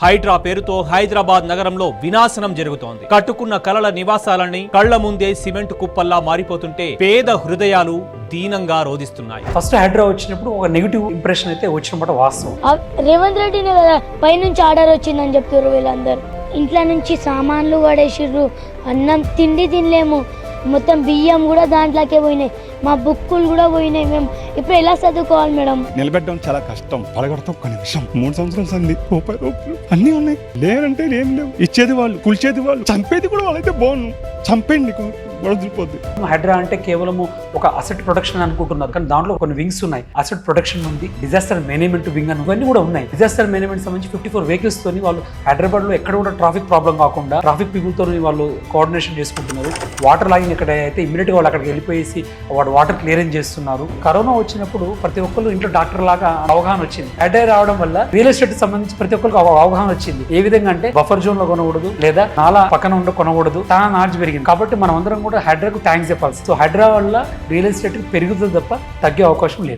హైడ్రా పేరుతో హైదరాబాద్ నగరంలో వినాశనం జరుగుతోంది. కట్టుకున్న కలల నివాసాలన్నీ కళ్ల ముందే సిమెంట్ కుప్పల్లా మారిపోతుంటే పేద హృదయాలు దీనంగా రోధిస్తున్నాయి. ఫస్ట్ హైడ్రా వచ్చినప్పుడు ఒక నెగిటివ్ ఇంప్రెషన్ అయితే వచ్చినమాట వాస్తవం. రేవంత్ రెడ్డినే కదా పైనుంచి ఆర్డర్ వచ్చిందని చెప్తారు వీళ్ళందరూ. ఇంట్లో నుంచి సామాన్లు పడేసిర్రు, అన్నం తిండి తినలేము, మొత్తం బియ్యం కూడా దాంట్లోకే పోయినాయి, మా బుక్కులు కూడా పోయినాయి. మేము ఇప్పుడు ఎలా చదువుకోవాలి మేడం? నిలబెట్టడం చాలా కష్టం, పడగొడతాం ఒక నిమిషం. 3 సంవత్సరాలు సంది రూపాయలు అన్నీ ఉన్నాయి. లేనంటే ఏం లేవు. ఇచ్చేది వాళ్ళు, కూల్చేది వాళ్ళు, చంపేది కూడా వాళ్ళైతే బాగుండు. చంపేయండి వదిలిపోద్ది. హైడ్రా అంటే కేవలం ఒక అసెట్ ప్రొటెక్షన్ అనుకుంటున్నారు, కానీ దాంట్లో కొన్ని వింగ్స్ ఉన్నాయి. అసెట్ ప్రొటెక్షన్ ఉంది, డిజాస్టర్ మేనేజ్మెంట్ వింగ్ అని ఇవన్నీ కూడా ఉన్నాయి. డిజాస్టర్ మేనేజ్మెంట్ సంబంధించి 54 వెహికల్స్ తోని వాళ్ళు హైదరాబాద్ లో ఎక్కడ కూడా ట్రాఫిక్ ప్రాబ్లం కాకుండా ట్రాఫిక్ పీపుల్ తో వాళ్ళు కోఆర్డినేషన్ చేసుకుంటున్నారు. వాటర్ లాగింగ్ ఎక్కడ అయితే ఇమీడియట్ గా వాళ్ళు అక్కడికి వెళ్ళిపోయేసి వాటర్ క్లియరెన్స్ చేస్తున్నారు. కరోనా వచ్చినప్పుడు ప్రతి ఒక్కరు ఇంట్లో డాక్టర్ లాగా అవగాహన వచ్చింది. హైడ్రా రావడం వల్ల రియల్ ఎస్టేట్ సంబంధించి ప్రతి ఒక్కరికి అవగాహన వచ్చింది. ఏ విధంగా అంటే బఫర్ జోన్ లో కొనకూడదు, లేదా నాలా పక్కన ఉండి కొనకూడదు. చాలా నాలెడ్జ్ పెరిగింది. కాబట్టి మనం అందరం కూడా హైడ్రాకు థ్యాంక్స్ చెప్పాలి. సో హైడ్రా వల్ల రియల్ ఎస్టేట్ పెరుగుతుంది తప్ప తగ్గే అవకాశం లేదు.